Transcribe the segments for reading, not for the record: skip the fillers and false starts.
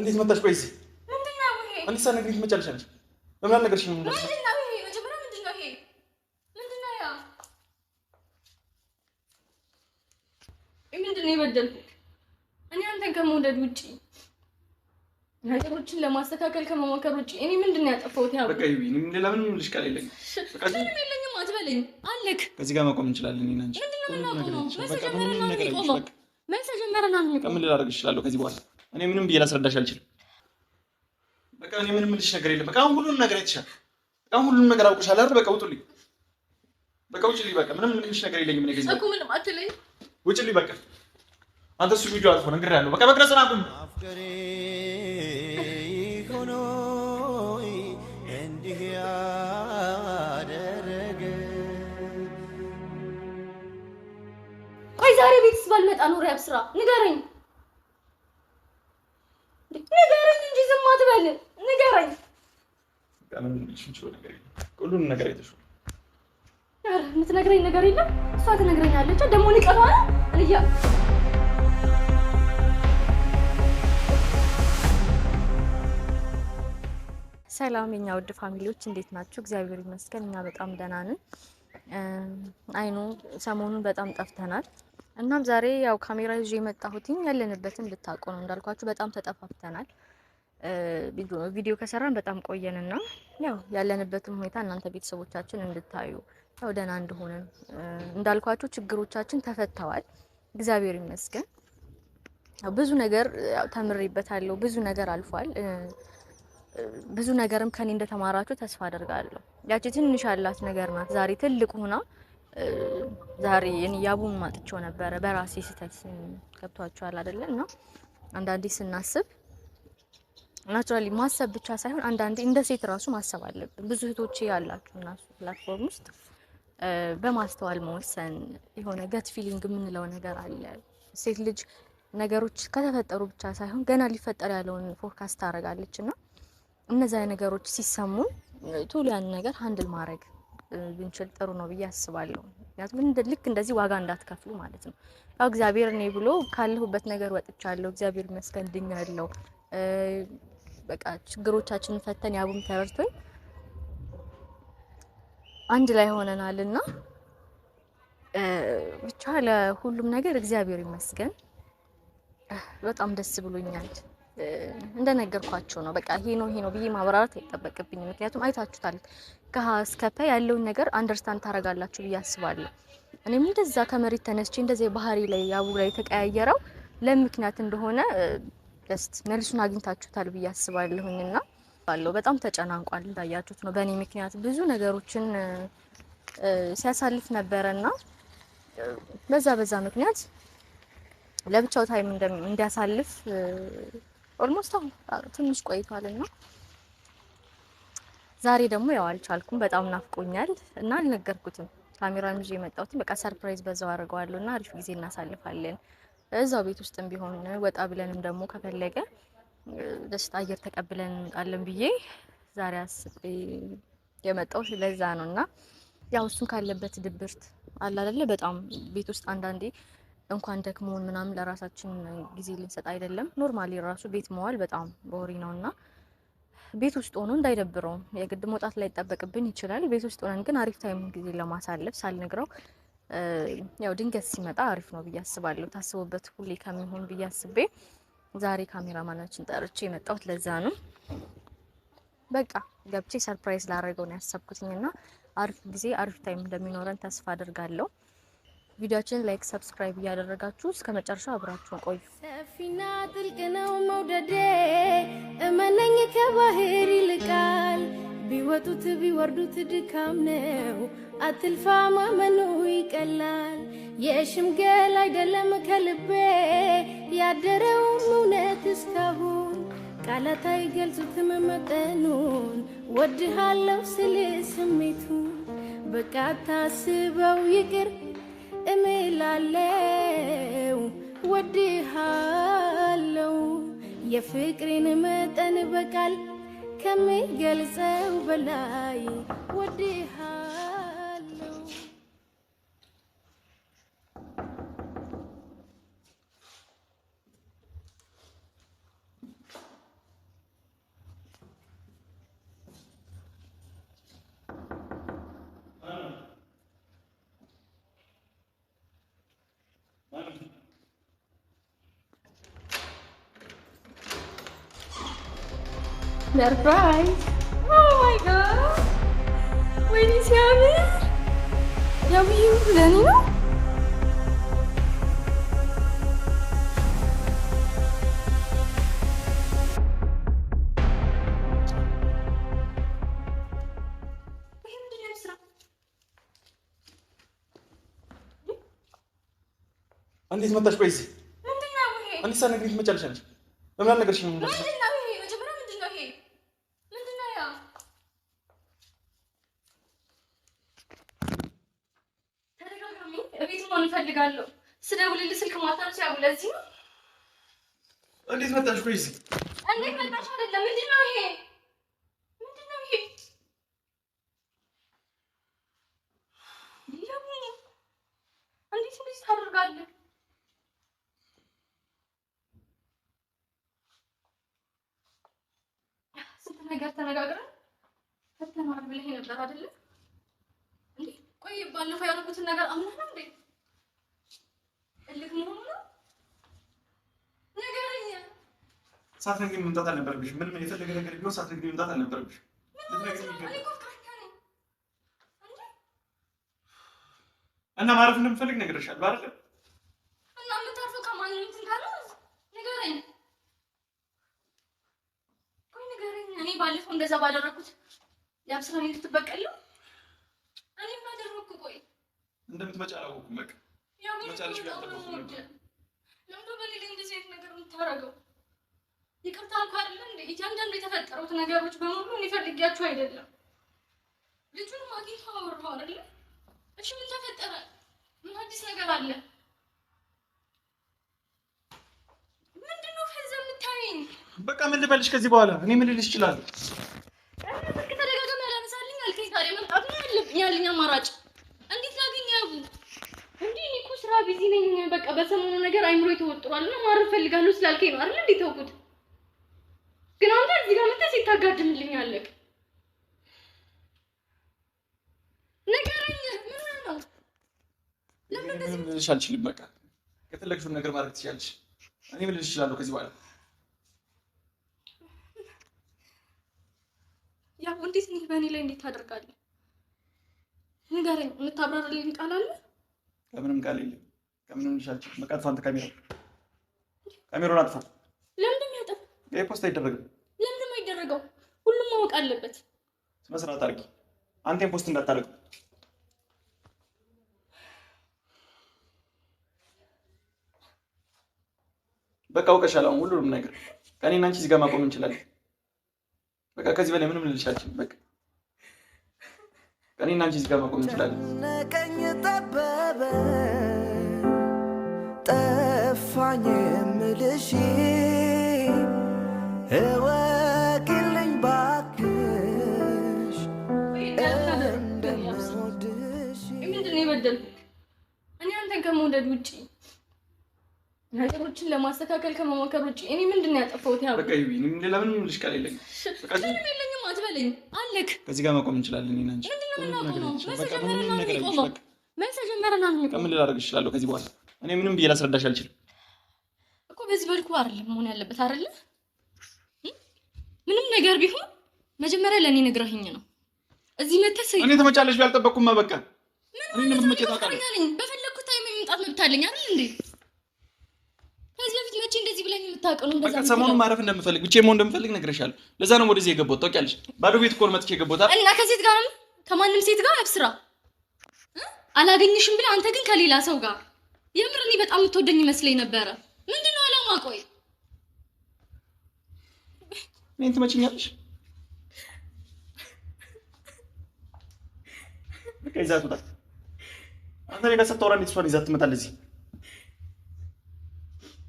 እንዴት መጣሽ? ቆይ እዚህ ምንድነው ይሄ? አንቺ ሳትነግሪኝ ትመጫለሽ አንቺ? ለምን አልነገርሽኝም? ምንድነው ይሄ? መጀመሪያ ምንድነው ይሄ? ምንድነው ያ? ምንድነው የበደልኩት? እኔ አንተን ከመውደድ ውጪ ነገሮችን ለማስተካከል ከመሞከር ውጪ እኔ ምንድነው ያጠፋሁት? ያው በቃ ይሁን። እኔ ለምን ልሽ ቃል የለኝም። በቃ ምንም የለኝም አትበለኝ። አለክ ከዚህ ጋር መቆም እንችላለን። እኔ አንቺ ምንድነው የምናቆመው? በቃ ምንም ነገር አይቆም። መጀመሪያ ነው የሚቆመው። ምን ላደርግ እችላለሁ ከዚህ በኋላ? እኔ ምንም ብዬ ላስረዳሽ አልችልም። በቃ እኔ ምንም ልሽ ነገር የለም። በቃ አሁን ሁሉንም ነገር አይተሻል። በቃ አሁን ሁሉንም ነገር አውቀሻል አይደል? በቃ ውጡልኝ። በቃ ውጪልኝ። በቃ ምንም ልሽ ነገር የለኝም። እኔ ከዚህ እኮ ምንም አትለኝ። ውጪልኝ በቃ። አንተ እሱ ቪዲዮ አልፎ ነግሬሃለሁ። በቃ መቅረጽን አቁም። አፍቀሬ ሆኖ እንዲህ ያደረገ ቆይ ዛሬ ቤትስ ባልመጣ ኖር ያብስራ ንገረኝ እንጂ ዝም አትበል። ንገረኝ። ምን ልትችይው ነገር የለም። ሁሉንም ነገር አይተሽው። ኧረ የምትነግረኝ ነገር የለም። እሷ ትነግረኛለች ደግሞ ንቀቷ ነው እንያ ሰላም የኛ ውድ ፋሚሊዎች እንዴት ናችሁ? እግዚአብሔር ይመስገን እኛ በጣም ደህና ነን። አይኑ ሰሞኑን በጣም ጠፍተናል። እናም ዛሬ ያው ካሜራ ይዤ የመጣሁትኝ ያለንበትን እንድታውቁ ነው። እንዳልኳችሁ በጣም ተጠፋፍተናል። ቪዲዮ ከሰራን በጣም ቆየንና ያው ያለንበትን ሁኔታ እናንተ ቤተሰቦቻችን እንድታዩ ያው ደህና እንደሆነን እንዳልኳችሁ ችግሮቻችን ተፈተዋል። እግዚአብሔር ይመስገን። ያው ብዙ ነገር ያው ተምሬበታለሁ። ብዙ ነገር አልፏል። ብዙ ነገርም ከኔ እንደተማራችሁ ተስፋ አደርጋለሁ። ያቺ ትንሽ ያላት ነገር ናት ዛሬ ትልቅ ሆና ዛሬ እኔ ያቡን ማጥቼው ነበረ በራሴ ስህተት ገብቷችኋል አይደለ? እና አንዳንዴ ስናስብ ናቹራሊ ማሰብ ብቻ ሳይሆን አንዳንዴ እንደ ሴት ራሱ ማሰብ አለብን። ብዙ እህቶቼ ያላችሁ እና ፕላትፎርም ውስጥ በማስተዋል መወሰን የሆነ ገት ፊሊንግ የምንለው ነገር አለ። ሴት ልጅ ነገሮች ከተፈጠሩ ብቻ ሳይሆን ገና ሊፈጠር ያለውን ፎርካስት ታደርጋለችና እነዛ ነገሮች ሲሰሙ ቶሎ ያን ነገር ሃንድል ማድረግ ብንችል ጥሩ ነው ብዬ አስባለሁ። ምክንያቱም ልክ እንደዚህ ዋጋ እንዳትከፍሉ ማለት ነው። ያው እግዚአብሔር እኔ ብሎ ካለሁበት ነገር ወጥቻለሁ። እግዚአብሔር ይመስገን ድኛለሁ። በቃ ችግሮቻችንን ፈተን ያቡም ተረድቶኝ አንድ ላይ ሆነናልና ብቻ ለሁሉም ነገር እግዚአብሔር ይመስገን በጣም ደስ ብሎኛል። እንደነገርኳችሁ ነው። በቃ ይሄ ነው ብዬ ማብራራት አይጠበቅብኝም። ምክንያቱም አይታችሁታል። ከሀ እስከ ፐ ያለውን ነገር አንደርስታንድ ታረጋላችሁ ብዬ አስባለሁ። እኔም እንደዛ ከመሬት ተነስቼ እንደዚህ ባህሪ ላይ ያቡ ላይ ተቀያየረው ለምክንያት እንደሆነ ጀስት መልሱን አግኝታችሁታል ብዬ አስባለሁኝና ባለው በጣም ተጨናንቋል። እንዳያችሁት ነው በእኔ ምክንያት ብዙ ነገሮችን ሲያሳልፍ ነበረና በዛ ምክንያት ለብቻው ታይም እንዲያሳልፍ ኦልሞስት ትንሽ ቆይቷልና ዛሬ ደግሞ ያው አልቻልኩም። በጣም ናፍቆኛል እና አልነገርኩትም። ካሜራን ይዤ የመጣሁት በቃ ሰርፕራይዝ በዛው አደርገዋለሁና አሪፍ ጊዜ እናሳልፋለን። እዛው ቤት ውስጥም ቢሆን ወጣ ብለንም ደግሞ ከፈለገ ደስታ አየር ተቀብለን እንጣለን ብዬ ዛሬ አስቤ የመጣሁት ለዛ ነውና ያው እሱን ካለበት ድብርት አለ አይደለ? በጣም ቤት ውስጥ አንዳንዴ እንኳን ደክሞን ምናምን ለራሳችን ጊዜ ልንሰጥ አይደለም ኖርማሊ ራሱ ቤት መዋል በጣም ቦሪ ነውና ቤት ውስጥ ሆኖ እንዳይደብረው የግድ መውጣት ላይ ይጠበቅብን ይችላል። ቤት ውስጥ ሆነን ግን አሪፍ ታይም ጊዜ ለማሳለፍ ሳልነግረው ያው ድንገት ሲመጣ አሪፍ ነው ብዬ አስባለሁ። ታስቦበት ሁሌ ከሚሆን ብዬ አስቤ ዛሬ ካሜራማናችን ጠርቼ የመጣሁት ለዛ ነው። በቃ ገብቼ ሰርፕራይዝ ላደርገው ነው ያሰብኩትኝና አሪፍ ጊዜ አሪፍ ታይም እንደሚኖረን ተስፋ አደርጋለሁ። ቪዲዮአችንን ላይክ ሰብስክራይብ እያደረጋችሁ እስከ መጨረሻው አብራችሁን ቆዩ። ሰፊና ጥልቅ ነው መውደዴ እመነኝ ከባህር ይልቃል ቢወጡት ቢወርዱት ድካም ነው አትልፋ ማመኑ ይቀላል የሽምገል አይደለም ከልቤ ያደረው እውነት እስካሁን ቃላት አይገልጹትም መጠኑን ወድሃለሁ ስል ስሜቱን በቃ ታስበው ይቅር እምላለው ወድሃለው የፍቅሬን መጠን በቃል ከሚገልጸው በላይ ወድሃለው። ሰርፕራይዝ! ኦ ማይ ጋድ! ወይኔ ሲያምር! ያብዩ ለኔ ነው። እንዴት መጣሽ? ቆይ እዚህ ምንድነው ይሄ? አንዲት ሳትነግሪኝ ትመጫለሽ አንቺ? ለምን አልነገርሽኝም? ምንድነው ይሄ? መጀመሪያ ምንድነው ይሄ? ምንድነው ያ? ተደጋጋሚ እቤት መሆን እፈልጋለሁ። ስደውልልህ ስልክ ማታነሺ ያው ለዚህ ነው። እንዴት መጣሽ? ቆይ እዚህ እንዴት መጣሽ? አይደለም ምንድነው ይሄ? ምንድነው ይሄ? እንዴት እንደዚህ ታደርጋለህ? ስንት ነገር ተነጋግረን ፈተናል ብለህ ነበር አይደለ እንዴ? ቆይ ባለፈው ያደረኩትን ነገር አምነህ ነው እንዴ? እልክ መሆኑ ነው? ንገረኝ። ሳትነግሪኝ መምጣት አልነበረብሽም። ምንም የፈለገ ነገር ቢሆን ሳትነግሪኝ መምጣት አልነበረብሽም። እና ማረፍ እንደምፈልግ ነግሬሻለሁ አይደል? እና የምታርፈው ከማንም እንትን ካለ ንገረኝ። ቆይ ንገረኝ። እኔ ባለፈው እንደዛ ባደረኩት ያብስራን ልትበቀል ነው? እኔ ምን አደረኩ? ቆይ እንደምትመጪ አላወኩም። በቃ መጫለሽ ያልጠበኩት ነበር። ለምን በሌላ እንደዚህ አይነት ነገር የምታረገው? ይቅርታ አልኩ አይደል እንዴ? እያንዳንዱ የተፈጠሩት ነገሮች በሙሉ እኔ ፈልጌያቸው አይደለም። ልጁንም አግኝተው አወራሁ አይደል? እሺ ምን ተፈጠረ? ምን አዲስ ነገር አለ? ምንድነው ከዛ የምታይኝ? በቃ ምን ልበልሽ ከዚህ በኋላ? እኔ ምን ልልሽ እችላለሁ? በቃ ተደጋጋሚ ያላነሳልኝ አልከኝ። ታዲያ መምጣት ነው ያለኝ አማራጭ። እንዴት ላገኝ ያቡ? እንዴ እኔ እኮ ስራ ቢዚ ነኝ። በቃ በሰሞኑ ነገር አይምሮ ተወጥሯል እና ማረፍ ፈልጋለሁ ስላልከኝ ነው አይደል እንዴ ተውኩት። ግን አንተ እዚህ ጋር መጥተህ ሲታጋድምልኝ አለቅ። ንገረኝ። ምን ነው? ምንም ልልሽ አልችልም። በቃ ከፈለግሽውን ነገር ማድረግ ትችያለሽ። እኔ ምን ልልሽ እችላለሁ ከዚህ በኋላ? ያው እንዴት ነህ? በእኔ ላይ እንዴት ታደርጋለህ? ንገረኝ። የምታብራራልኝ ቃል አለ? ከምንም ቃል የለም። ከምንም ልልሽ አልችልም። በቃ አጥፋ። አንተ ካሜራውን አጥፋ። ለምንድን ነው ያጠፋው? ይሄ ፖስት አይደረግም። ለምንድን ነው አይደረገው? ሁሉም ማወቅ አለበት። ስነ ስርዓት አድርጊ። አንተም ፖስት እንዳታደርግ። በቃ አውቀሻል። አሁን ሁሉንም ነገር ከእኔና አንቺ እዚህ ጋር ማቆም እንችላለን። በቃ ከዚህ በላይ ምንም ልልሽ አልችልም። በቃ ከእኔና አንቺ እዚህ ጋር ማቆም እንችላለን። ነቀኝ ጠበበ ጠፋኝ የምልሽ እወቂልኝ ባክሽ እንደምወድሽ። ምንድን ነው የበደልኩት? እኔ አንተን ከመውደድ ውጪ ነገሮችን ለማስተካከል ከመሞከር ውጪ እኔ ምንድን ነው ያጠፋሁት? ያው በቃ ይሁን። ሌላ ምንም ልልሽ ቃል የለኝም። በቃ ምንም የለኝም አትበለኝ። አለክ ከዚህ ጋር ማቆም እንችላለን። እኔና አንቺ ምንድን ነው የምናቆመው? በቃ ምንም ነገር አይልሽ። በቃ መልስ ጀመረና ነው የሚቆመው። ምን ላደርግ እችላለሁ ከዚህ በኋላ? እኔ ምንም ብዬ ላስረዳሽ አልችልም እኮ። በዚህ መልኩ አይደለም መሆን ያለበት አይደለ? ምንም ነገር ቢሆን መጀመሪያ ለእኔ ነግረኸኝ ነው እዚህ መተህ። እኔ ተመጫለሽ ያልጠበቅኩማ። በቃ እኔ እንደምትመጪ ታውቃለህ። በፈለኩት ታይም የመምጣት መብት አለኝ አይደል እንዴ? ከዚህ በፊት መቼ እንደዚህ ብለኝ የምታውቀው ነው? በቃ ሰሞኑን ማረፍ እንደምፈልግ ብቻዬን መሆን እንደምፈልግ ነግሬሻለሁ። ለዛ ነው ወደዚህ የገባሁት። ታውቂያለሽ፣ ባዶ ቤት እኮ ነው መጥቼ የገባሁት አይደል? እና ከሴት ጋር ነው? ከማንም ሴት ጋር አብስራ አላገኝሽም ብለህ አንተ ግን ከሌላ ሰው ጋር። የምር እኔ በጣም የምትወደኝ ይመስለኝ ነበረ። ምንድነው አላማ? ቆይ እኔን ትመጪኛለሽ? በቃ ይዛት ውጣ። አንተ እኔ ጋር ስታወራ እንዴት እሷን ይዛት ትመጣለህ እዚህ?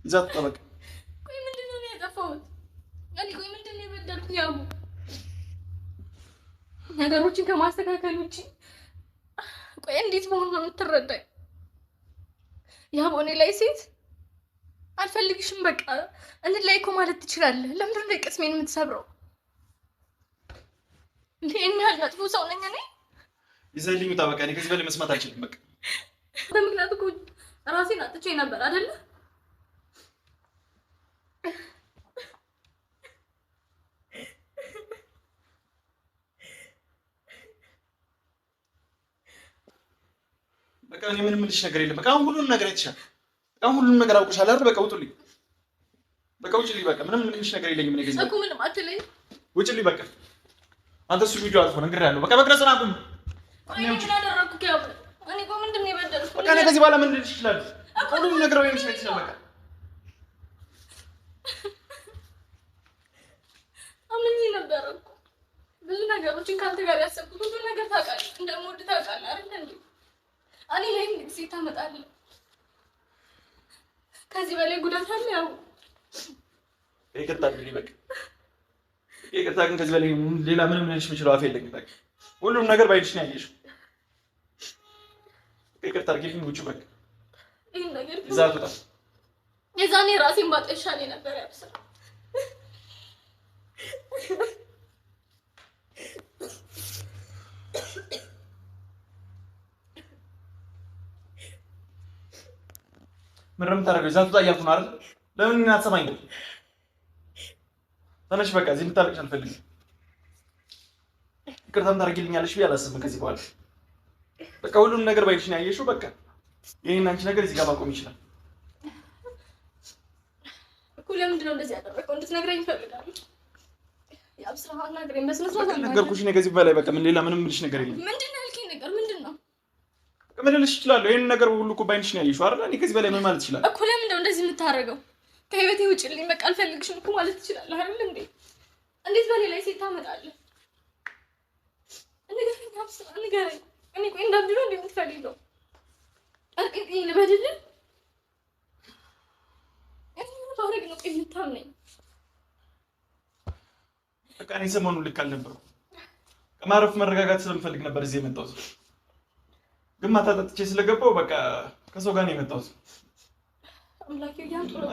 ይዛት ውጣ በቃ። ቆይ ምንድነው ያጠፋሁት? ቆይ ምንድነው የበደልኩት? ያው ነገሮችን ከማስተካከል ውጪ ቆይ እንዴት መሆን ነው የምትረዳኝ? ያው እኔ ላይ ሴት አልፈልግሽም በቃ እንላይ እኮ ማለት ትችላለህ። ለምንድን ነው ቅስሜን የምትሰብረው? እንዴ እኔ ያልመጥፎ ሰው ነኝ እኔ? ይዘልኝ ውጣ በቃ። እኔ ከዚህ በላይ መስማት አልችልም በቃ። በምክንያቱ እኮ ራሴን አጥቼ ነበር አይደለ? በቃ እኔ ምንም ልሽ ነገር የለም። በቃ አሁን ሁሉን ነገር አይተሻል። በቃ ሁሉን ነገር አውቀሻል አይደል? በቃ ውጡልኝ። በቃ ውጪልኝ። በቃ ምንም ልሽ ነገር የለኝም። እኔ ገዚህ እኮ ምንም አትለኝ። ውጪልኝ በቃ አንተ እሱ ቪዲዮ አልፎ ነግሬሃለሁ። በቃ መቅረጽን አቁም። እኔ ምን አደረኩ? ያው እኔ እኮ ምንድን ነው የበደልኩት? በቃ እኔ ከዚህ በኋላ ምን ልልሽ እችላለሁ? ሁሉም ነገር ወይ ልሽ አይተሻል። በቃ አምኜ ነበር እኮ ብዙ ነገሮችን ካንተ ጋር ያሰብኩት ብዙ ነገር ታውቃለህ፣ እንደምወድ ታውቃለህ አይደል እንዴ? እኔ ላይ ጊዜ ታመጣለህ። ከዚህ በላይ ጉዳት አለ። ያው ይቅርታ እንግዲህ በቃ ይቅርታ። ግን ከዚህ በላይ ሌላ ምንም ልልሽ የምችለው አፍ የለኝም። በቃ ሁሉም ነገር ባይልሽ ነው ያየሽው። ይቅርታ አድርጊልኝ። ውጪ በቃ ይሄን ነገር ይዛት ወጣ። የዛኔ ራሴን ባጠሻኔ ነበር ያብሰል ምንም ታረጋግጥ ዛቱ ታያፉ ነው አይደል? ለምን እናትሰማኝ? ተነሽ በቃ እዚህ እንድታለቅሽ አልፈልግም። ይቅርታም ታደርጊልኛለሽ ብዬ አላስብም ከዚህ በኋላ። በቃ ሁሉም ነገር ባይልሽ ነው ያየሽው። በቃ ይሄን አንቺ ነገር እዚህ ጋር ማቆም ይችላል እኮ። ለምንድን ነው እንደዚህ ያደረገው? እንድትነግረኝ እፈልጋለሁ። ያብስራሃና ነገረኝ። መስሎት ነው ነገርኩሽ። እኔ ከዚህ በላይ በቃ ምን ሌላ ምንም ልሽ ነገር የለም። ምንድን ነው ያልከኝ ነገር ምንድን ነው? ምን ልልሽ እችላለሁ? ይሄን ነገር ሁሉ እኮ ባይንሽ ነው ያየሽው አይደል? እኔ ከዚህ በላይ ምን ማለት እችላለሁ እኮ። ለምን ነው እንደዚህ የምታደርገው? ከህይወቴ ውጭልኝ፣ በቃ አልፈልግሽም እኮ ማለት ትችላለህ አይደል እንዴ? እንዴት በሌላ ሴት ታመጣለህ? ንገረኝ አብስራ፣ ንገረኝ። እኔ ቆይ እንዳብድሎ እንዴ የምትፈልገው? አርቅኝ ልበድልህ? እኔ ምን ባረግ ነው ቆይ የምታምነኝ? በቃ እኔ ሰሞኑን ልክ አልነበርኩም። ከማረፍ መረጋጋት ስለምፈልግ ነበር እዚህ የመጣሁት። ግን ማታ ጠጥቼ ስለገባሁ በቃ ከሰው ጋር ነው የመጣሁት።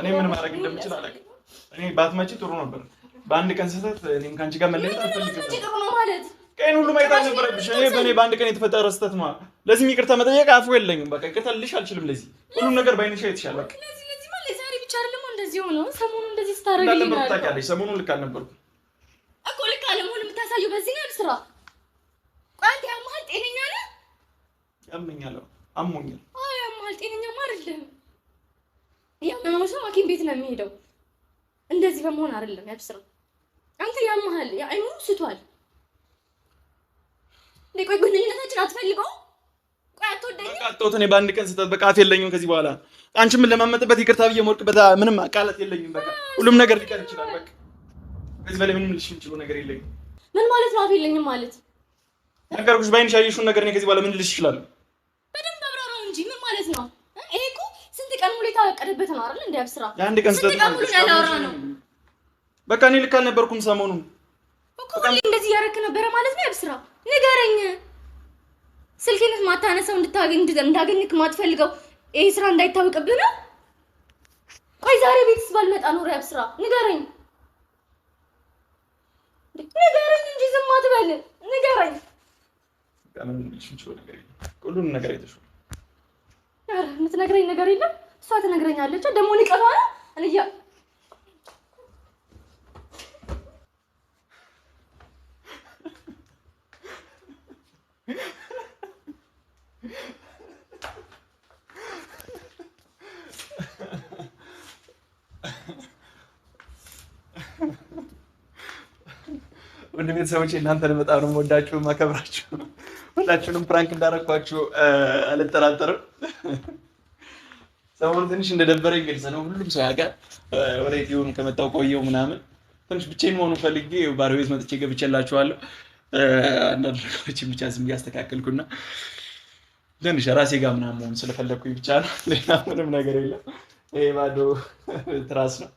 እኔ ምን ማድረግ እንደምችል አላውቅም። እኔ ባትመጪ ጥሩ ነበር። በአንድ ቀን ስህተት እኔም ከአንቺ ጋር መለየት አልፈልግም። ጥሩ ነው ማለት ቀን ሁሉ ማየት አልነበረብሽ። እኔ በአንድ ቀን የተፈጠረ ስህተት ነው። ለዚህም ይቅርታ መጠየቅ አፉ የለኝም። በቃ ይቅርታ ልልሽ አልችልም። ለዚህ ሁሉም ነገር ባይነሽ አይተሻል። በቃ ለዚህ ማለት ዛሬ ብቻ አይደለም እንደዚህ ሆኖ ሰሞኑን እንደዚህ ስታረግልኝ ነው። ታውቂያለሽ፣ ሰሞኑን ልክ አልነበርኩም እኮ። ልክ አለመሆን የምታሳየው በዚህ ነው ስራ። ቆይ አንተ ያመሃል ጤነኛ ነህ? ያመኛል፣ አሞኛል። አይ ያመሃል ጤነኛማ አይደለም። ያመመው ሰው ሐኪም ቤት ነው የሚሄደው። እንደዚህ በመሆን አይደለም ያብስራ። አንተ ያመሃል፣ አይኑ ስቷል። ቆይ ግንኙነታችን አትፈልገው? ቆይ አትወደኝም? በቃ አጣሁት። እኔ በአንድ ቀን ስህተት በቃ አፍ የለኝም ከዚህ በኋላ። አንቺ ምን ለማመጥበት ይቅርታ ብዬ የምወድቅበት ምንም ቃላት የለኝም። በቃ ሁሉም ነገር ሊቀር ይችላል። በቃ ከዚህ በላይ ምንም ልልሽ የምችለው ነገር የለኝም። ምን ማለት ነው አፍ የለኝም ማለት? ነገርኩሽ፣ ባይንሽ ያየሽውን ነገር እኔ ከዚህ በኋላ ምን ልልሽ እችላለሁ? በደንብ አብራራው እንጂ ምን ማለት ነው? ይሄ እኮ ስንት ቀን ሙሉ የታቀደበት ነው አይደል? እንደ ያብስራ የአንድ ቀን ስህተት ነው። በቃ እኔ ልክ አልነበርኩም ሰሞኑን እኮ። ሁሌ እንደዚህ እያደረክ ነበረ ማለት ነው ያብስራ? ንገረኝ። ስልኬንስ ማታነሳው እንዳገኝክ ማትፈልገው ይሄ ስራ እንዳይታወቅብህ ነው? ቆይ ዛሬ ቤትስ ባልመጣ ኖሮ ያብስራ ንገረኝ። ንገረኝ እንጂ ዝም አትበል። ንገረኝ። ምን ልትችይው ነገር የለም። ሁሉንም ነገር አይተሽው። ኧረ የምትነግረኝ ነገር የለም። እሷ ትነግረኛለች ደግሞ ንቀቷ ነው። እንያ ወንድ ቤተሰቦቼ እናንተን በጣም ነው የምወዳችሁ የማከብራችሁ። ሁላችሁንም ፕራንክ እንዳደረኳችሁ አልጠራጠርም። ሰሞኑን ትንሽ እንደደበረኝ ግልጽ ነው። ሁሉም ሰው ያውቃል። ወደ ኢትዮን ከመጣሁ ቆየሁ ምናምን ትንሽ ብቻዬን መሆኑን ፈልጌ ባዶ ቤት መጥቼ ገብቼላችኋለሁ። አንዳንድ ነገሮችን ብቻ ዝም እያስተካከልኩና ትንሽ ራሴ ጋር ምናምን መሆን ስለፈለግኩኝ ብቻ ነው። ሌላ ምንም ነገር የለም። ይሄ ባዶ ትራስ ነው።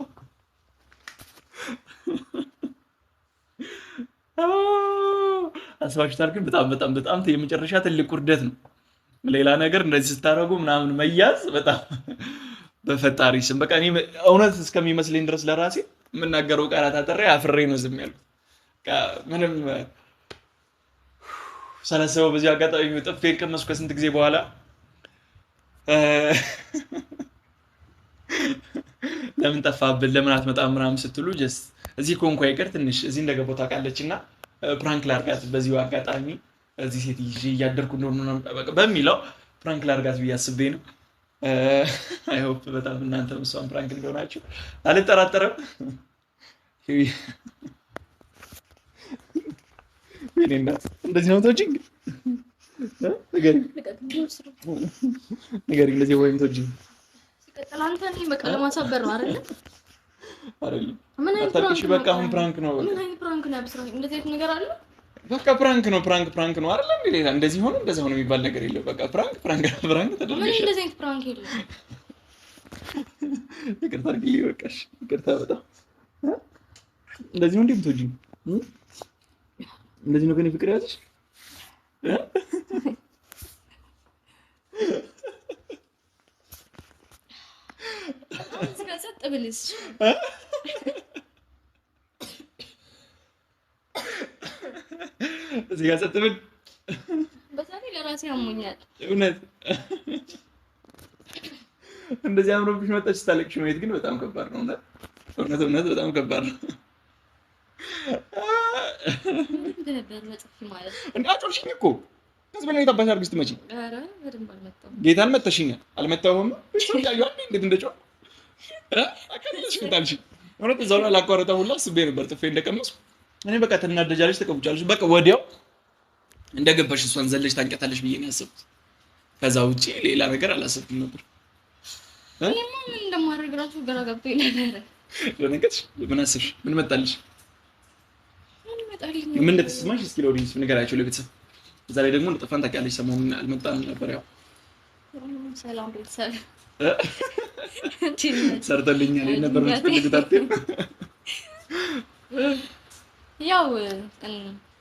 አስባችሁታል? ግን በጣም የመጨረሻ ትልቅ ውርደት ነው። ሌላ ነገር እንደዚህ ስታደርጉ ምናምን መያዝ በጣም በፈጣሪ ስም በቃ እኔ እውነት እስከሚመስለኝ ድረስ ለራሴ የምናገረው ቃላት አጥሬ አፍሬ ነው ዝም ያልኩት። በቃ ምንም ሳላስበው በዚህ አጋጣሚ ጥፌን ቀመስኩ ከስንት ጊዜ በኋላ። ለምን ጠፋብን ለምን አትመጣም ምናምን ስትሉ ጀስት እዚህ ኮንኳ ይቀር ትንሽ እዚህ እንደገባሁ ታውቃለችና ፕራንክ ላድርጋት በዚሁ አጋጣሚ እዚህ ሴት ይዤ እያደርኩ እንደሆነ በሚለው ፕራንክ ላድርጋት ብዬ አስቤ ነው። አይ ሆፕ በጣም እናንተም እሷን ፕራንክ እንደሆናችሁ አልጠራጠረም። እንደዚህ ነው ቶጂንግ ንገሪኝ፣ እንደዚህ ወይም ቶጂንግ ሲቀጥል አንተ እኔ በቃ ለማሳበር ነው አይደል? አይደለም ምን አይነት አታውቂሽ። በቃ አሁን ፕራንክ ነው። ምን አይነት ፕራንክ ነው ያብስራ? እንደዚህ አይነት ነገር አለ? በቃ ፕራንክ ነው። ፕራንክ ነው አይደል? እንዴ ሌላ እንደዚህ ሆነ እንደዚህ ሆነ የሚባል ነገር የለም። በቃ ፕራንክ ተደርገሽ። ምን እንደዚህ አይነት ፕራንክ የለም። ይቅርታ አድርጊልኝ። በቃሽ፣ ይቅርታ በጣም እንደዚህ ነው። እንዴት ትወጂኝ? እንደዚህ ነው ከኔ ፍቅር ያዘሽ? ጸጥ ብልስ እዚህ ጋር ጸጥ ብል በዛሬ ለራሴ አሞኛል። እውነት እንደዚህ አምሮብሽ መጣች ስታለቅሽ ማየት ግን በጣም ከባድ ነው። እውነት በጣም ከባድ ነው። አጮልሽኝ እኮ ከዚህ በላይ የታባሽ አድርግሽ ትመጪ። ጌታን መተሽኛል። አልመታሁም። እንዴት እንደጮህ አካልሽ ፍታልሽ። እውነት እዛው ላይ ላቋረጠ ሁላ አስቤ ነበር ጥፌ እንደቀመስኩ። እኔ በቃ ትናደጃለሽ፣ ተቀቡጫለሽ። በቃ ወዲያው እንደገባሽ እሷን ዘለሽ ታንቀታለሽ ብዬ ነው ያሰብኩት። ከዛ ውጪ ሌላ ነገር አላሰብኩም ነበር። ምን እንደማደርግ እራሱ ግራ ገብቶኝ ነበር። ለነገርሽ ምን አስብሽ? ምን መጣልሽ? ምን እንደተሰማሽ እስኪ ለወዲስ ንገራቸው ለቤተሰብ። እዛ ላይ ደግሞ እንደጠፋን ታውቂያለሽ። ሰሞኑን አልመጣንም ነበር። ያው ሰላም ቤተሰብ ሰርተልኛል ነበር የምትፈልጉት አትይም? ያው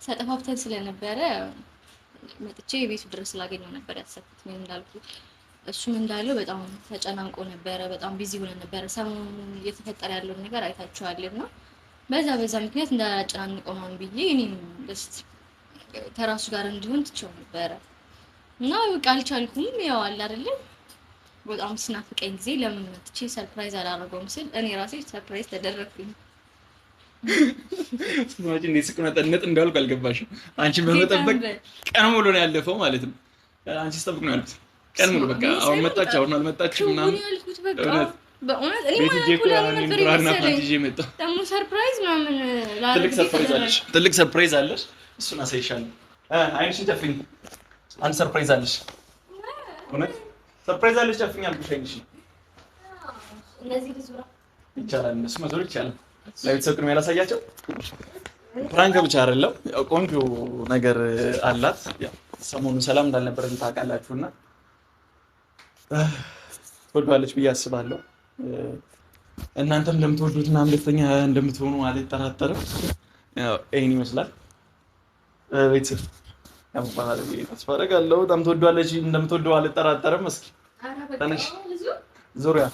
ተጠፋፍተን ስለነበረ መጥቼ የቤቱ ድረስ ስላገኘው ነበር ያሰብኩት። ምን እንዳልኩ እሱም እንዳለው በጣም ተጨናንቆ ነበረ። በጣም ቢዚ ሆነን ነበረ። ሰሞኑን እየተፈጠረ ያለውን ነገር አይታችኋልና በዛ ምክንያት እንዳያጨናንቀው ነው ብዬ እኔም ደስት ከራሱ ጋር እንዲሆን ትቼው ነበረ እና በቃ አልቻልኩም። ያው አለ አይደል በጣም ስናፍቀኝ ጊዜ ለምን መጥቼ ሰርፕራይዝ አላደረገውም ስል እኔ ራሴ ሰርፕራይዝ ተደረግኩኝ። ስለዚህ እንዴት ስቅነጠነጥ እንዳልኩ አልገባሽም። አንቺን በመጠበቅ ቀን ሙሉ ነው ያለፈው ማለት ነው። አንቺ ስጠብቅ ነው ያልኩት ቀን ሙሉ በቃ አሁን መጣች አሁን አልመጣችም ምናምን ያልኩት በቃ በእውነት እኔ ማለት ደግሞ ሰርፕራይዝ ምናምን ትልቅ ሰርፕራይዝ አለሽ። እሱን አሳይሻለሁ። አይንሽን ጨፍኝ። አንድ ሰርፕራይዝ አለሽ። እውነት ሰርፕራይዝ አለሽ። ጨፍኝ አልኩሽ። አይንሽን እነዚህ ልዙራ ይቻላል። እነሱ መዞር ይቻላል። ለቤተሰብ ቅድሚያ ላሳያቸው። ፕራንክ ብቻ አይደለም፣ ያው ቆንጆ ነገር አላት። ያው ሰሞኑን ሰላም እንዳልነበረን ታውቃላችሁና ትወዷለች ብዬ አስባለሁ። እናንተም እንደምትወዱትና ደስተኛ እንደምትሆኑ አልጠራጠርም። ያው ይሄን ይመስላል ቤተሰብ ያምባላል ብዬ ተስፋ አደርጋለሁ። በጣም ትወዷለች፣ እንደምትወደው አልጠራጠርም። እስኪ ተነሽ ዙሪያ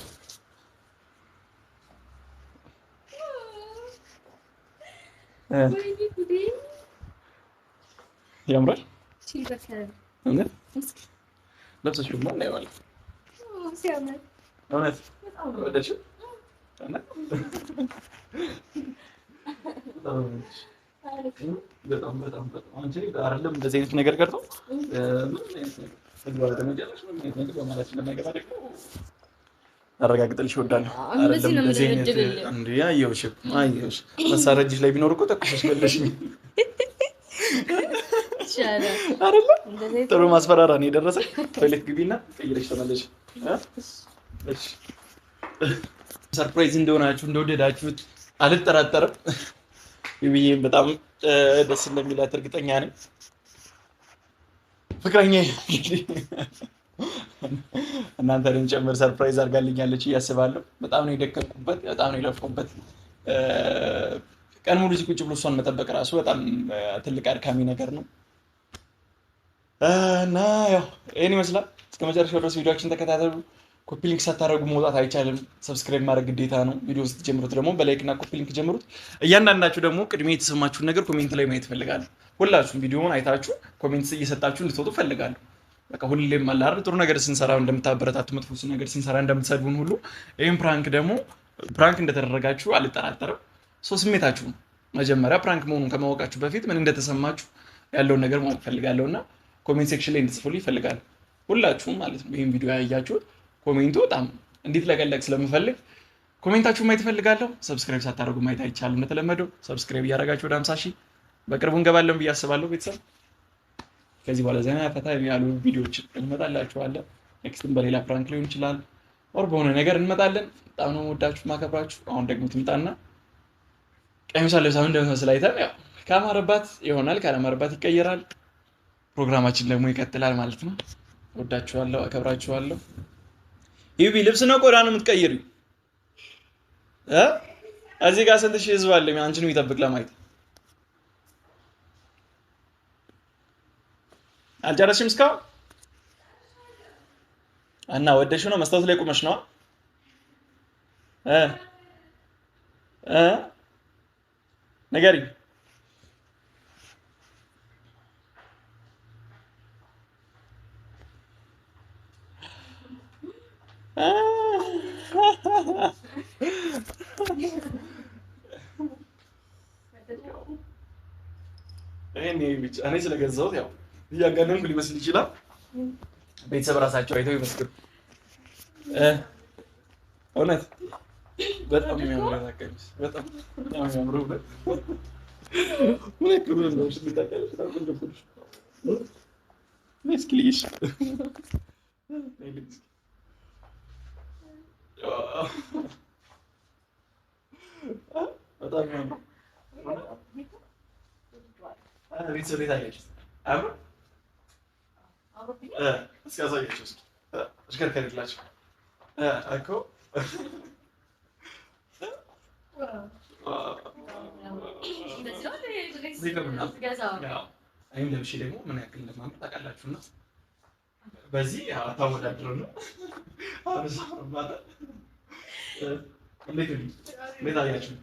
ያምራል። እውነት ለብሰሽ ደግሞ እናየዋለን። እውነት ወደድሽው? በጣም አንቺ አይደለም እንደዚህ አይነት ነገር ቀርቶ አረጋግጥልሽ እወዳለሁ። አይደለም እንደዚህ አይነት እንዴ አየሁሽ መሳረጅሽ ላይ ቢኖር እኮ ተኩሰሽ ገለሽኝ። አይደለም ጥሩ ማስፈራራ ነው የደረሰኝ። ቶይሌት ግቢና ቀይረሽ ተመለሽ። እሺ ሰርፕራይዝ እንደሆናችሁ እንደወደዳችሁት አልጠራጠርም። ይብዬም በጣም ደስ እንደሚላት እርግጠኛ ነኝ። ፍቅረኛዬ እናንተንም ጨምር ሰርፕራይዝ አድርጋልኛለች እያስባለሁ። በጣም ነው የደከምኩበት፣ በጣም ነው የለፍኩበት። ቀን ሙሉ እዚህ ቁጭ ብሎ እሷን መጠበቅ ራሱ በጣም ትልቅ አድካሚ ነገር ነው እና ያው ይሄን ይመስላል። እስከ መጨረሻው ድረስ ቪዲዮአችን ተከታተሉ። ኮፒ ሊንክ ሳታደርጉ መውጣት አይቻልም። ሰብስክራይብ ማድረግ ግዴታ ነው። ቪዲዮ ስትጀምሩት ደግሞ በላይክ እና ኮፒ ሊንክ ጀምሩት። እያንዳንዳችሁ ደግሞ ቅድሚያ የተሰማችሁን ነገር ኮሜንት ላይ ማየት ፈልጋለሁ። ሁላችሁም ቪዲዮውን አይታችሁ ኮሜንት እየሰጣችሁ እንድትወጡ ፈልጋለሁ። በቃ ሁሌም አለ አይደል ጥሩ ነገር ስንሰራ እንደምታበረታቱ፣ መጥፎ ነገር ስንሰራ እንደምትሰድቡን ሁሉ ይሄን ፕራንክ ደግሞ ፕራንክ እንደተደረጋችሁ አልጠራጠርም። ስሜታችሁ መጀመሪያ ፕራንክ መሆኑን ከማወቃችሁ በፊት ምን እንደተሰማችሁ ያለውን ነገር ማወቅ ፈልጋለሁና ኮሜንት ሴክሽን ላይ እንድትጽፉልኝ ፈልጋለሁ። ሁላችሁም ማለት ነው ይህን ቪዲዮ ያያችሁት ኮሜንቱ በጣም እንዲትለቀለቅ ስለምፈልግ ኮሜንታችሁን ማየት እፈልጋለሁ። ሰብስክራይብ ሳታደርጉ ማየት አይቻልም። እንደተለመደው ሰብስክራይብ እያደረጋችሁ ወደ 50 ሺህ በቅርቡ እንገባለን ብዬ አስባለሁ። ቤተሰብ ከዚህ በኋላ ዘና ፈታ ያሉ ቪዲዮዎች እንመጣላችኋለን። ኔክስትም በሌላ ፕራንክ ሊሆን ይችላል ኦር በሆነ ነገር እንመጣለን። በጣም ነው የምወዳችሁ ማከብራችሁ። አሁን ደግሞ ትምጣና ቀሚሷን ለብሳ ምን እንደምትመስል አይተን ያው ካማረባት ይሆናል፣ ካላማረባት ይቀየራል። ፕሮግራማችን ደግሞ ይቀጥላል ማለት ነው። ወዳችኋለሁ፣ አከብራችኋለሁ። ይቢ ልብስ ነው ቆዳ ነው የምትቀይሪው? እዚህ ጋር ስንት ሺህ ህዝብ አለ አንቺን የሚጠብቅ ለማየት። አልጨረስሽም እስካሁን? እና ወደሽ ነው መስታወት ላይ ቁመሽ ነው ነገሪ እኔ ስለገዛሁት ያው እያጋነንኩ ሊመስል ይችላል። ቤተሰብ ራሳቸው አይተው ይመስክሩ። እውነት በጣም የሚያምር ታቀምስ በጣም የሚያምር ነው። ምን ያክሉ ነው ስለታቀለ ታቆንጆሽ መስኪሊሽ በጣም የሚያምር ቤተሰብ ቤታለች አብሮ እስኪ አሳያቸው እስኪ እሽከርከሪላቸው እኮ እኔም ለብሼ ደግሞ ምን ያክል እንደማምር ታውቃላችሁ። እና በዚህ ታወዳድሩ ነው። እንዴት አያችሁ?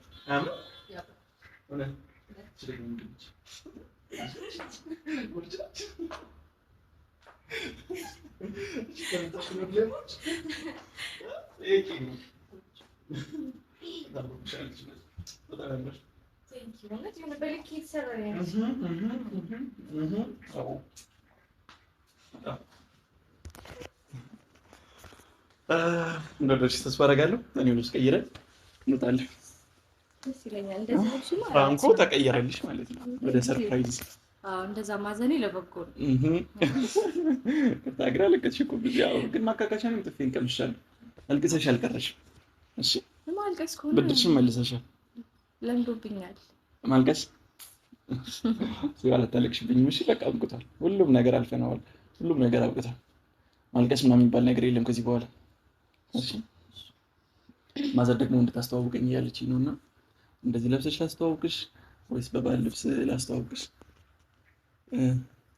እንደወደድሽ ተስፋ አደርጋለሁ። እኔ ልብስ ቀይረን እንወጣለን። ፍራንኮ ተቀየረልሽ ማለት ነው ወደ ሰርፕራይዝ። እንደዛ ማዘኔ ለበጎ ነው። ከታግራ ለቀሽ እኮ ብዙ ያው ግን ማካካሻ ነው። ጥፌን ቀምሻለሁ። አልቅሰሽ አልቀረሽም። እሺ ማልቀስ ከሆነ ብድርሽን መልሰሻል። ለምዶብኛል ማልቀስ ሲዋላ ታለቅሽብኝ። እሺ በቃ አብቅቷል። ሁሉም ነገር አልፈነዋል። ሁሉም ነገር አብቅቷል። ማልቀስ ምናምን የሚባል ነገር የለም ከዚህ በኋላ። እሺ ማዘር ደግሞ እንድታስተዋውቀኝ እያለችኝ ነውና እንደዚህ ለብሰሽ ላስተዋውቅሽ ወይስ በባል ልብስ ላስተዋውቅሽ?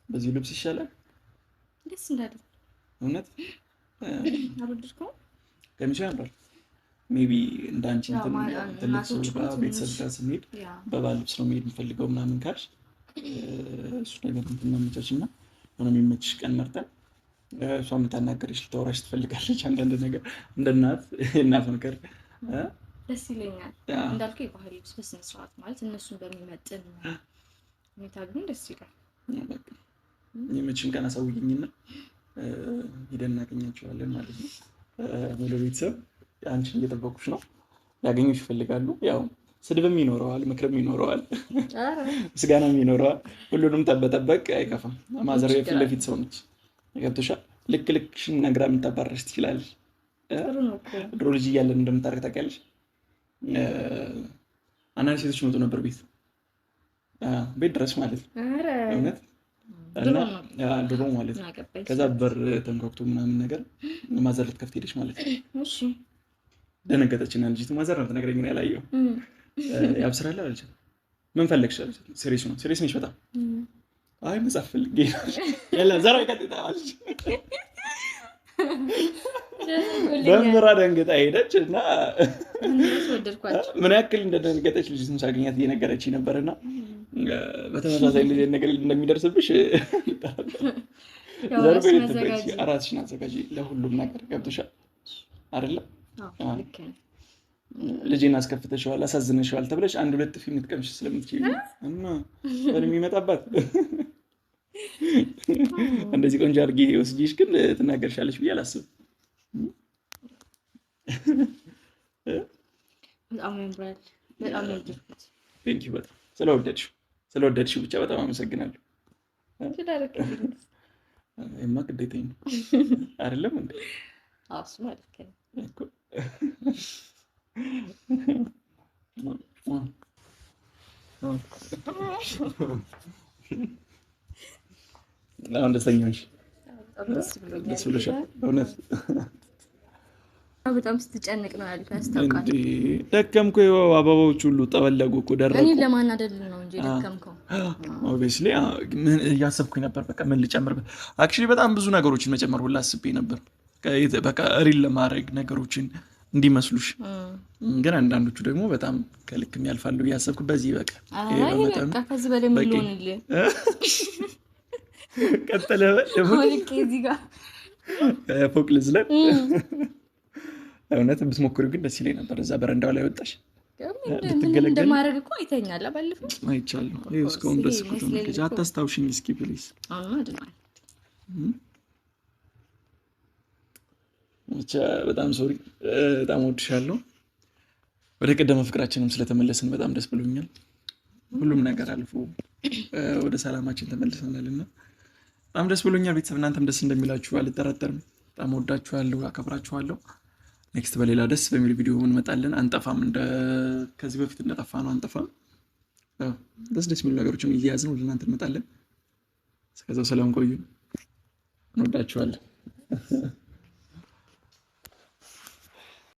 በዚህ ልብስ ይሻላል። ደስ እንዳለ እውነት አልወደድከው? ቀሚሱ ያምራል። ሜቢ እንዳንቺ ትልቅ ሰው ጋር ቤተሰብ ጋር ስንሄድ በባል ልብስ ነው መሄድ የምፈልገው ምናምን ካልሽ እሱ ነገር እንትን እናመቻችና ሆነ የሚመችሽ ቀን መርጠን እሷ የምታናገርሽ ልታወራሽ ትፈልጋለች። አንዳንድ ነገር እንደ እናት ምክር ደስ ይለኛል። እንዳልከው የባህል ልብስ በስነ ስርዓት ማለት እነሱን በሚመጥን ሁኔታ ግን ደስ ይላል። የመችን ቀን አሳውይኝና ሄደን እናገኛቸዋለን ማለት ነው። ሙሉ ቤተሰብ አንቺን እየጠበቁሽ ነው። ያገኙሽ ይፈልጋሉ። ያው ስድብም ይኖረዋል፣ ምክርም ይኖረዋል፣ ምስጋናም ይኖረዋል። ሁሉንም ጠበጠበቅ አይከፋም። ማዘር የፊት ለፊት ሰው ነች። ገብቶሻል። ልክ ልክሽን ነግራ የምታባረሽ ትችላለች። ድሮ ልጅ እያለን እንደምታደርግ ታውቂያለሽ። አንዳንድ ሴቶች መጡ ነበር ቤት ድረስ ማለት ነው። እውነት እና ድሮ ማለት ነው። ከዛ በር ተንኳኩቶ ምናምን ነገር ማዘር ልትከፍት ሄደች ማለት ነው። ደነገጠችና ልጅቱ ማዘር ነው ትነግረኝ ነው ያላየው ያብስራል አለች። ምን ፈለግሽ አለች። ሲሪየስ ነው። ሲሪየስ ነሽ በጣም አይ መጽሐፍ ፈልጌ ያለ ዘራ ይቀጥታል። በምራ ደንግጣ ሄደች እና ምን ያክል እንደደነገጠች ልጅቱን ሳገኛት እየነገረች ነበርና በተመሳሳይ ልጅ ነገር እንደሚደርስብሽ ራስሽን አዘጋጂ ለሁሉም ነገር። ገብቶሻል አይደለ? ልጄን አስከፍተሽዋል፣ አሳዝነሽዋል ተብለሽ አንድ ሁለት ጥፊ የምትቀምሽ ስለምትችል እና የሚመጣባት እንደዚህ ቆንጆ አድርጌ ወስጂሽ ግን ትናገርሻለሽ ብዬ አላስብም። በጣም ያምራል። በጣም ወደድኩት። ቴንክ ዩ በጣም ስለወደድሽው ብቻ በጣም አመሰግናለሁ። የማ ግዴታዬ ነው አይደለም እንዴ? እሱ ማለት ነው። አሁን ደስተኛ ነሽ? ደስ ብሎሻል? እውነት በጣም ስትጨንቅ ነው ያልከው ያስታውቃል። ደከምኩ። አበባዎች ሁሉ ጠወለጉ እኮ ደረቁ። እኔ ለማናደድ ነው እንጂ ደከምከው። ኦብቪስሊ ምን እያሰብኩኝ ነበር፣ በቃ ምን ልጨምርበት። አክቹሊ በጣም ብዙ ነገሮችን መጨመር ሁላ አስቤ ነበር፣ በቃ ሪል ለማድረግ ነገሮችን እንዲመስሉሽ። ግን አንዳንዶቹ ደግሞ በጣም ከልክም ያልፋሉ እያሰብኩ በዚህ በቃ ከዚህ በላይ ምን ልሆንልህ? ቀጠለ ደግሞ እዚህ ጋር ፎቅ ልዝለን። እውነት ብትሞክሪው ግን ደስ ይለኝ ነበር። እዛ በረንዳው ላይ ወጣሽ እንደማድረግ እኮ አይተኛል። ባለፈው አይቻለሁ። ይኸው እስካሁን ድረስ እኮ ተመልከች። አታስታውሽኝ እስኪ ፕሊዝ። ብቻ በጣም ሶሪ፣ በጣም ወድሻለሁ። ወደ ቀደመ ፍቅራችንም ስለተመለስን በጣም ደስ ብሎኛል። ሁሉም ነገር አልፎ ወደ ሰላማችን ተመልሰናልና በጣም ደስ ብሎኛል። ቤተሰብ እናንተም ደስ እንደሚላችሁ አልጠራጠርም። በጣም ወዳችኋለሁ፣ አከብራችኋለሁ። ኔክስት በሌላ ደስ በሚል ቪዲዮ እንመጣለን። አንጠፋም፣ ከዚህ በፊት እንደጠፋ ነው አንጠፋም። ደስ የሚሉ ነገሮችን እየያዝን ወደ እናንተ እንመጣለን። እስከዛው ሰላም ቆዩ። እንወዳችኋለን።